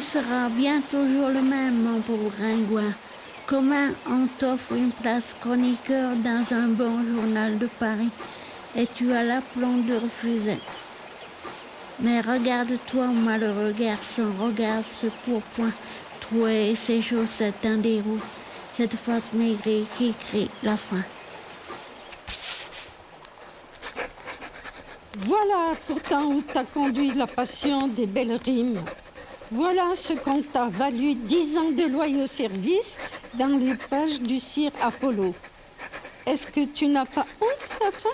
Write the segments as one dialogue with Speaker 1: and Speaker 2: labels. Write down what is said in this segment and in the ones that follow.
Speaker 1: seras bien toujours le même, mon pauvre Gringoire. Comment on t'offre une place chroniqueur dans un bon journal de Paris et tu as l'aplomb de refuser. Mais regarde-toi, malheureux garçon, regarde ce pourpoint troué et ses chaussettes en déroute, cette face maigrie qui crie la faim.
Speaker 2: Voilà pourtant où t'a conduit la passion des belles rimes. Voilà ce qu'on t'a valu 10 ans de loyaux services dans les pages du Sire Apollo. Est-ce que tu n'as pas honte, à la fin ?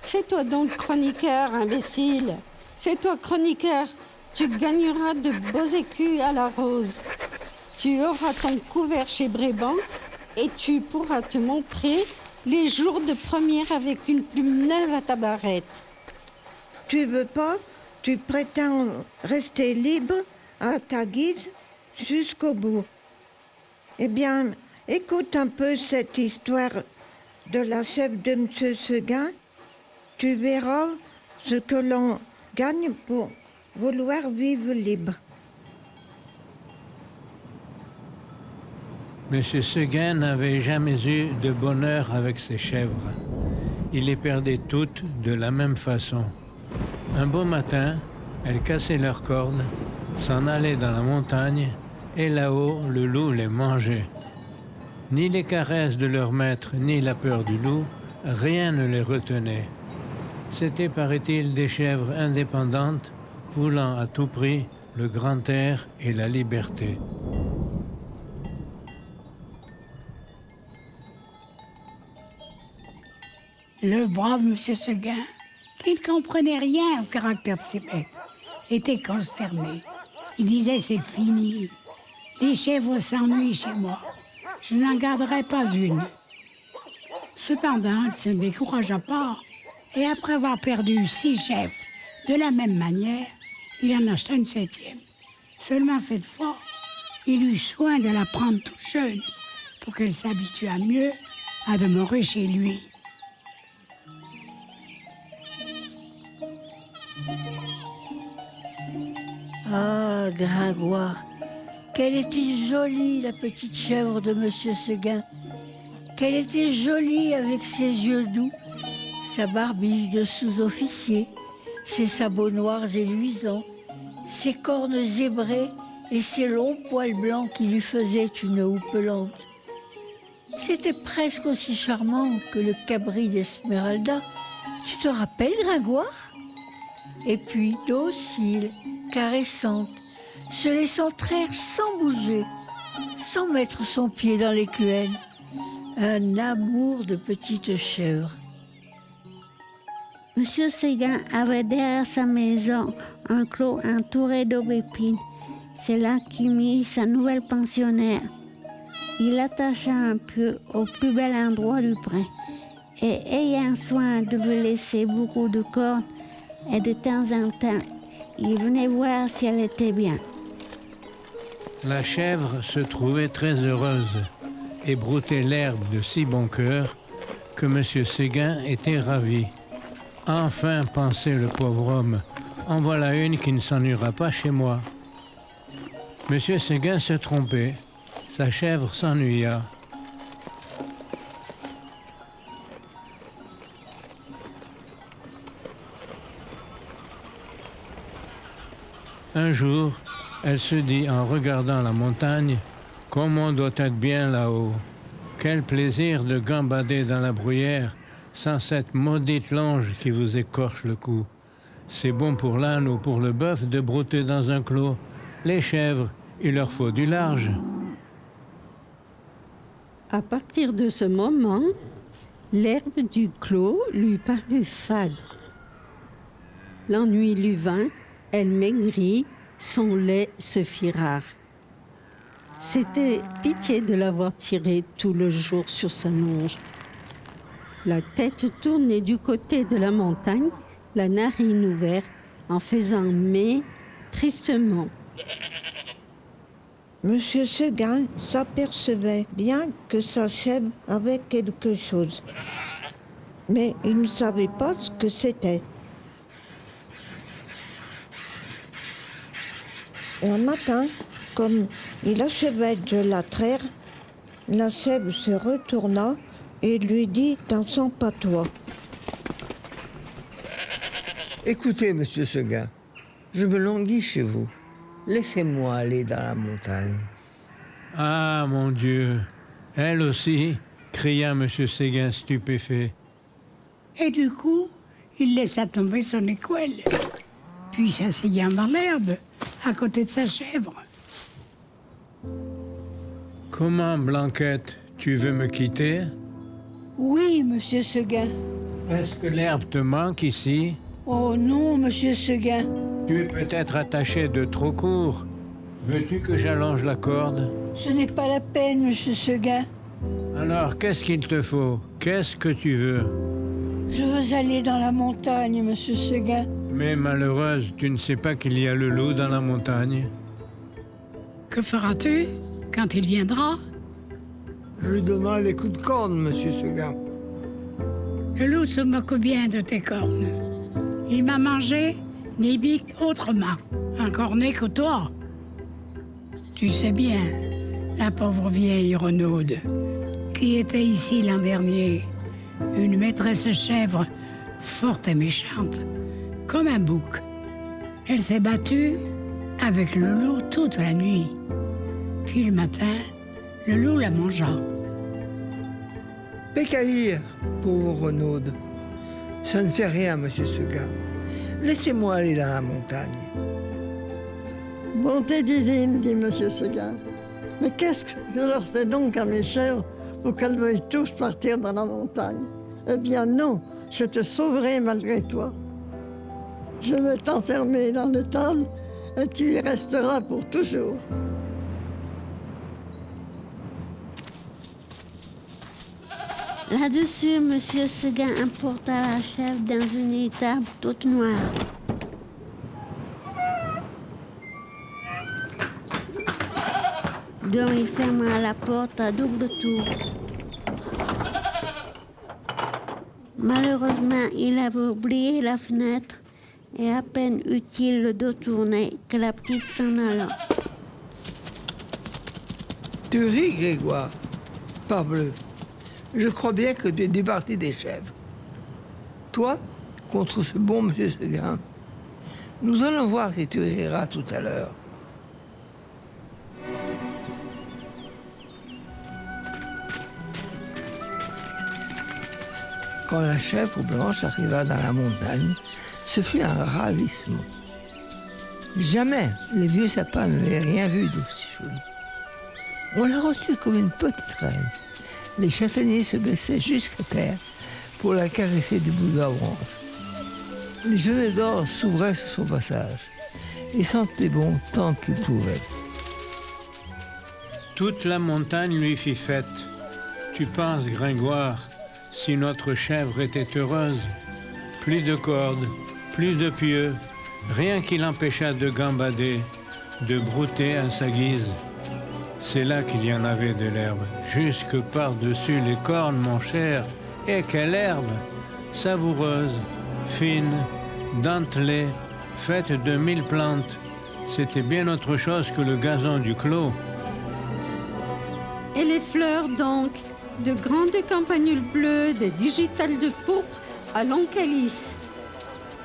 Speaker 2: Fais-toi donc chroniqueur, imbécile. Fais-toi chroniqueur, tu gagneras de beaux écus à la rose. Tu auras ton couvert chez Bréban et tu pourras te montrer les jours de première avec une plume neuve à ta barrette.
Speaker 3: Tu veux pas? Tu prétends rester libre à ta guise jusqu'au bout. Eh bien, écoute un peu cette histoire de la chèvre de M. Seguin. Tu verras ce que l'on gagne pour vouloir vivre libre.
Speaker 4: Monsieur Seguin n'avait jamais eu de bonheur avec ses chèvres. Il les perdait toutes de la même façon. Un beau matin, elles cassaient leurs cornes, s'en allaient dans la montagne, et là-haut, le loup les mangeait. Ni les caresses de leur maître, ni la peur du loup, rien ne les retenait. C'était, paraît-il, des chèvres indépendantes, voulant à tout prix le grand air et la liberté.
Speaker 5: Le brave M. Seguin, qui ne comprenait rien au caractère de ses bêtes, était consterné. Il disait, c'est fini. Les chèvres s'ennuient chez moi. Je n'en garderai pas une. Cependant, il ne se découragea pas. Et après avoir perdu 6 chèvres de la même manière, il en acheta une 7e. Seulement cette fois, il eut soin de la prendre toute jeune pour qu'elle s'habituât mieux à demeurer chez lui.
Speaker 1: Ah, Gringoire, qu'elle était jolie, la petite chèvre de Monsieur Seguin. Qu'elle était jolie avec ses yeux doux, sa barbiche de sous-officier, ses sabots noirs et luisants, ses cornes zébrées et ses longs poils blancs qui lui faisaient une houppelante. C'était presque aussi charmant que le cabri d'Esmeralda. Tu te rappelles, Gringoire ? Et puis docile, caressante, se laissant traire sans bouger, sans mettre son pied dans l'écuelle. Un amour de petite chèvre.
Speaker 6: Monsieur Seguin avait derrière sa maison un clos entouré d'aubépines. C'est là qu'il mit sa nouvelle pensionnaire. Il l'attacha un peu au plus bel endroit du pré et ayant soin de lui laisser beaucoup de cordes, et de temps en temps, il venait voir si elle était bien.
Speaker 4: La chèvre se trouvait très heureuse et broutait l'herbe de si bon cœur que M. Seguin était ravi. Enfin, pensait le pauvre homme, en voilà une qui ne s'ennuiera pas chez moi. M. Seguin se trompait, sa chèvre s'ennuya. Un jour, elle se dit en regardant la montagne, « Comme on doit être bien là-haut. Quel plaisir de gambader dans la bruyère sans cette maudite longe qui vous écorche le cou. C'est bon pour l'âne ou pour le bœuf de brouter dans un clos. Les chèvres, il leur faut du large. »
Speaker 2: À partir de ce moment, l'herbe du clos lui parut fade. L'ennui lui vint, elle maigrit, son lait se fit rare. C'était pitié de l'avoir tiré tout le jour sur sa longe. La tête tournée du côté de la montagne, la narine ouverte, en faisant mais tristement.
Speaker 3: Monsieur Seguin s'apercevait bien que sa chèvre avait quelque chose, mais il ne savait pas ce que c'était. Et un matin, comme il achevait de la traire, la chèvre se retourna et lui dit dans son patois.
Speaker 7: Écoutez, monsieur Seguin, je me languis chez vous. Laissez-moi aller dans la montagne.
Speaker 4: Ah, mon Dieu! Elle aussi, cria M. Séguin stupéfait.
Speaker 5: Et du coup, il laissa tomber son écuelle, puis s'asseyant dans l'herbe, à côté de sa chèvre.
Speaker 4: Comment, Blanquette, tu veux me quitter?
Speaker 1: Oui, monsieur Seguin.
Speaker 4: Est-ce que l'herbe te manque ici?
Speaker 1: Oh non, monsieur Seguin.
Speaker 4: Tu es peut-être attaché de trop court. Veux-tu que j'allonge la corde?
Speaker 1: Ce n'est pas la peine, monsieur Seguin.
Speaker 4: Alors, qu'est-ce qu'il te faut? Qu'est-ce que tu veux?
Speaker 1: Je veux aller dans la montagne, monsieur Seguin.
Speaker 4: Mais malheureuse, tu ne sais pas qu'il y a le loup dans la montagne.
Speaker 5: Que feras-tu quand il viendra?
Speaker 7: Je lui donnerai les coups de corne, monsieur Seguin.
Speaker 5: Le loup se moque bien de tes cornes. Il m'a mangé, ni bique autrement, encore né que toi. Tu sais bien, la pauvre vieille Renaude, qui était ici l'an dernier, une maîtresse chèvre forte et méchante, comme un bouc. Elle s'est battue avec le loup toute la nuit. Puis le matin, le loup la mangea.
Speaker 7: Pécaïr, pauvre Renaude. Ça ne fait rien, monsieur Seguin. Laissez-moi aller dans la montagne.
Speaker 8: Bonté divine, dit M. Seguin. Mais qu'est-ce que je leur fais donc à mes chèvres pour qu'elles veuillent tous partir dans la montagne? Eh bien non, je te sauverai malgré toi. Je vais t'enfermer dans l'étable et tu y resteras pour toujours.
Speaker 6: Là-dessus, M. Seguin emporta la chèvre dans une étable toute noire. Dont il ferma la porte à double tour. Malheureusement, il avait oublié la fenêtre et à peine eut-il le dos tourné que la petite s'en alla.
Speaker 7: Tu ris, Grégoire. Parbleu. Je crois bien que tu es départi des chèvres. Toi, contre ce bon monsieur Seguin, nous allons voir si tu riras tout à l'heure. Quand la chèvre blanche arriva dans la montagne, ce fut un ravissement. Jamais les vieux sapins n'avaient rien vu d'aussi joli. On l'a reçue comme une petite reine. Les châtaigniers se baissaient jusqu'à terre pour la caresser du bout de la branche. Les genêts d'or s'ouvraient sur son passage et sentaient bon tant qu'il pouvait.
Speaker 4: Toute la montagne lui fit fête. Tu penses, Gringoire, si notre chèvre était heureuse, plus de cordes, plus de pieux, rien qui l'empêchât de gambader, de brouter à sa guise. C'est là qu'il y en avait de l'herbe, jusque par-dessus les cornes, mon cher. Et quelle herbe! Savoureuse, fine, dentelée, faite de 1000 plantes. C'était bien autre chose que le gazon du clos.
Speaker 2: Et les fleurs donc, de grandes campanules bleues, des digitales de pourpre à longs calices.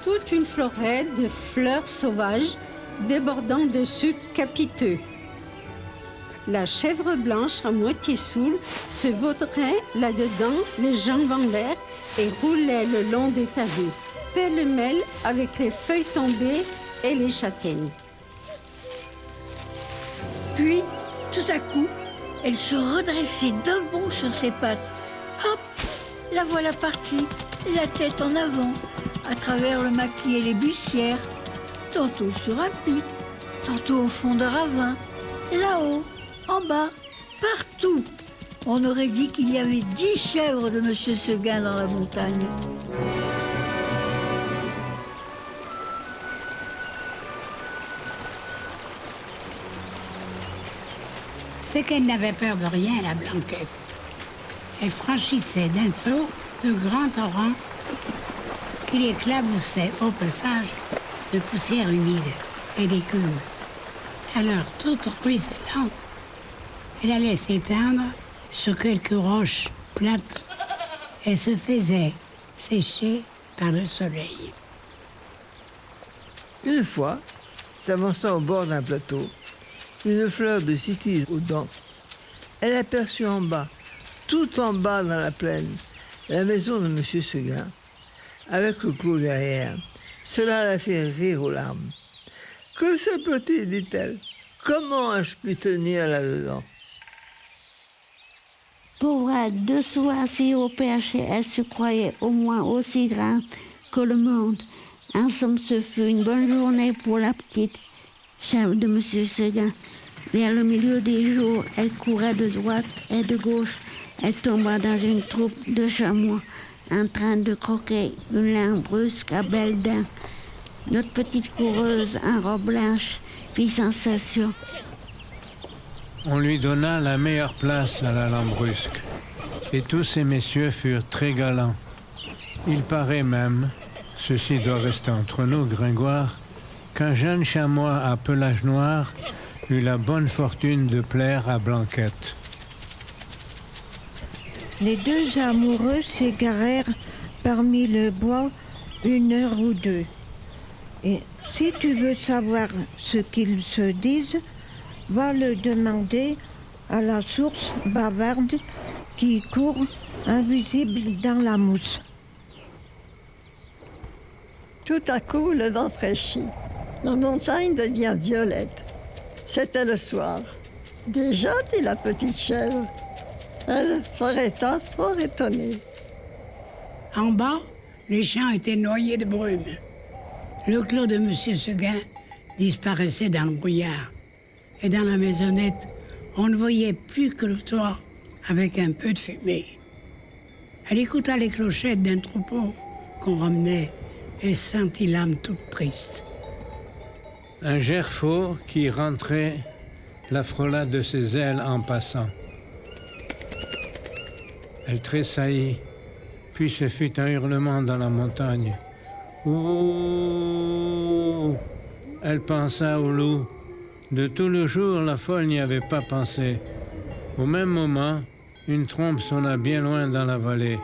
Speaker 2: Toute une florette de fleurs sauvages débordant de sucs capiteux. La chèvre blanche à moitié saoule se vaudrait là-dedans, les jambes en l'air, et roulait le long des talus, pêle-mêle avec les feuilles tombées et les châtaignes.
Speaker 1: Puis, tout à coup, elle se redressait d'un bond sur ses pattes. Hop, la voilà partie, la tête en avant, à travers le maquis et les bussières, tantôt sur un pic, tantôt au fond d'un ravin, là-haut, en bas, partout. On aurait dit qu'il y avait 10 chèvres de Monsieur Seguin dans la montagne.
Speaker 5: C'est qu'elle n'avait peur de rien, la Blanquette. Elle franchissait d'un saut de grands torrents qui l'éclaboussaient au passage de poussière humide et d'écume. Alors, toute ruisselante, elle allait s'éteindre sur quelques roches plates et se faisait sécher par le soleil.
Speaker 7: Une fois, s'avançant au bord d'un plateau, une fleur de cytise aux dents, elle aperçut en bas, tout en bas dans la plaine, la maison de M. Seguin, avec le clos derrière. Cela la fait rire aux larmes. « Que c'est petit, dit-elle. Comment ai-je pu tenir là-dedans ?»
Speaker 6: Pauvre, dessous assis au perché, elle se croyait au moins aussi grande que le monde. En somme, ce fut une bonne journée pour la petite chèvre de M. Seguin. Vers le milieu des jours, elle courait de droite et de gauche. Elle tomba dans une troupe de chamois en train de croquer une langue brusque à belles dents. Notre petite coureuse en robe blanche fit sensation.
Speaker 4: On lui donna la meilleure place à la lambrusque, et tous ces messieurs furent très galants. Il paraît même, ceci doit rester entre nous, Gringoire, qu'un jeune chamois à pelage noir eut la bonne fortune de plaire à Blanquette.
Speaker 3: Les deux amoureux s'égarèrent parmi le bois 1 heure ou 2. Et si tu veux savoir ce qu'ils se disent, va le demander à la source bavarde qui court invisible dans la mousse.
Speaker 8: Tout à coup, le vent fraîchit. La montagne devient violette. C'était le soir. Déjà, dit la petite chèvre. Elle s'arrêta fort étonnée.
Speaker 5: En bas, les champs étaient noyés de brume. Le clos de M. Seguin disparaissait dans le brouillard. Et dans la maisonnette, on ne voyait plus que le toit avec un peu de fumée. Elle écouta les clochettes d'un troupeau qu'on ramenait et sentit l'âme toute triste.
Speaker 4: Un gerfaut qui rentrait la frôla de ses ailes en passant. Elle tressaillit, puis ce fut un hurlement dans la montagne. Ouh! Elle pensa au loup. De tout le jour, la folle n'y avait pas pensé. Au même moment, une trompe sonna bien loin dans la vallée.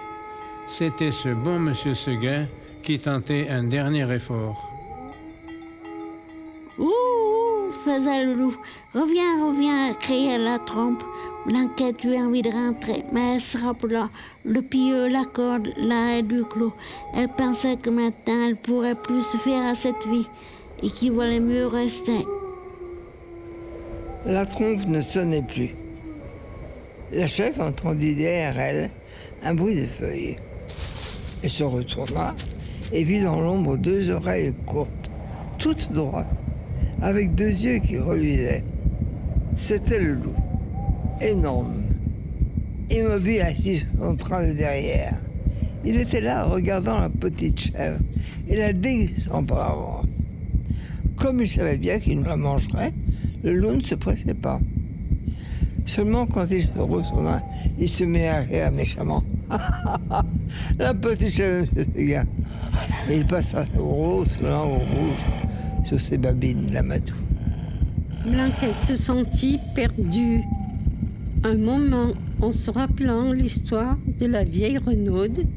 Speaker 4: C'était ce bon monsieur Seguin qui tentait un dernier effort.
Speaker 6: Ouh, faisait le loup. Reviens, reviens, criait la trompe. Blanquette eut envie de rentrer, mais elle se rappela le pieu, la corde, la haie du clos. Elle pensait que maintenant elle pourrait plus se faire à cette vie et qu'il valait mieux rester.
Speaker 7: La trompe ne sonnait plus. La chèvre entendit derrière elle un bruit de feuilles. Elle se retourna et vit dans l'ombre 2 oreilles courtes, toutes droites, avec 2 yeux qui reluisaient. C'était le loup, énorme, immobile assis sur son train de derrière. Il était là, regardant la petite chèvre et la dégustant par avance. Comme il savait bien qu'il la mangerait, le loup ne se pressait pas. Seulement quand il se retourna, il se mit à rire méchamment. La petite chèvre de M. Seguin. Et il passa sa grosse langue rouge sur ses babines d'amadou.
Speaker 2: Blanquette se sentit perdue. Un moment, en se rappelant l'histoire de la vieille Renaude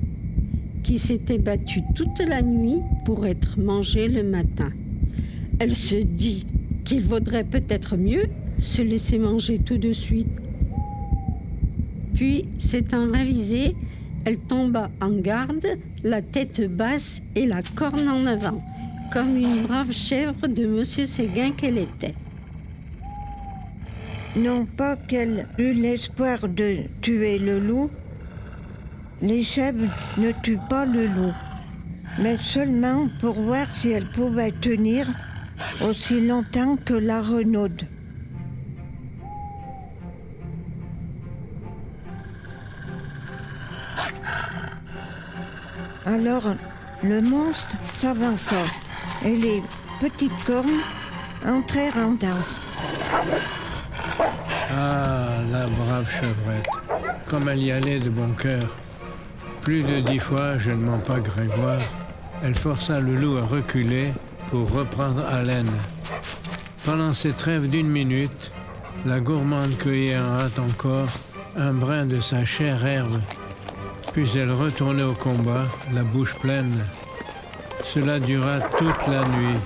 Speaker 2: qui s'était battue toute la nuit pour être mangée le matin. Elle se dit qu'il vaudrait peut-être mieux se laisser manger tout de suite. Puis, s'étant ravisée, elle tomba en garde, la tête basse et la corne en avant, comme une brave chèvre de M. Seguin qu'elle était.
Speaker 3: Non pas qu'elle eût l'espoir de tuer le loup, les chèvres ne tuent pas le loup, mais seulement pour voir si elle pouvait tenir aussi longtemps que la Renaude. Alors, le monstre s'avança et les petites cornes entrèrent en danse.
Speaker 4: Ah, la brave chevrette, comme elle y allait de bon cœur. Plus de 10 fois, je ne mens pas Gringoire, elle força le loup à reculer pour reprendre haleine. Pendant ces trêves d'1 minute, la gourmande cueillait en hâte encore un brin de sa chère herbe, puis elle retournait au combat, la bouche pleine. Cela dura toute la nuit.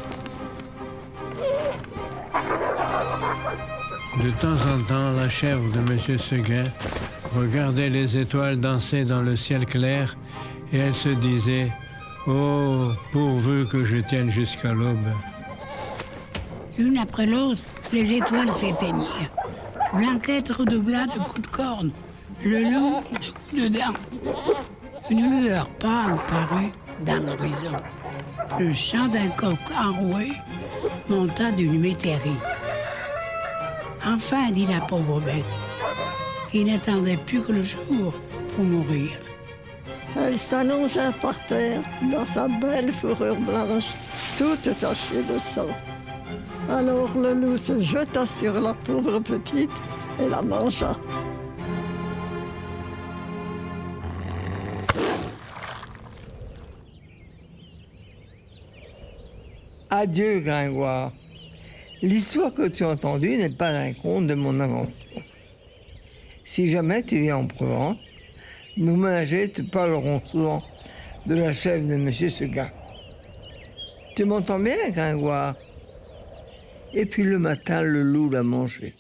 Speaker 4: De temps en temps, la chèvre de M. Seguin regardait les étoiles danser dans le ciel clair et elle se disait « Oh, pourvu que je tienne jusqu'à l'aube !»
Speaker 5: L'une après l'autre, les étoiles s'éteignirent. Blanquette redoubla de coups de corne, le loup de coups de dents. Une lueur pâle parut dans l'horizon. Le chant d'un coq enroué monta d'une métairie. Enfin, dit la pauvre bête, qui n'attendait plus que le jour pour mourir.
Speaker 8: Elle s'allongea par terre dans sa belle fourrure blanche, toute tachée de sang. Alors le loup se jeta sur la pauvre petite et la mangea.
Speaker 7: Adieu, Gringoire. L'histoire que tu as entendue n'est pas un conte de mon invention. Si jamais tu viens en Provence, nos ménagers te parleront souvent de la chèvre de M. Seguin. Tu m'entends bien, Gringoire? Et puis le matin, le loup l'a mangé.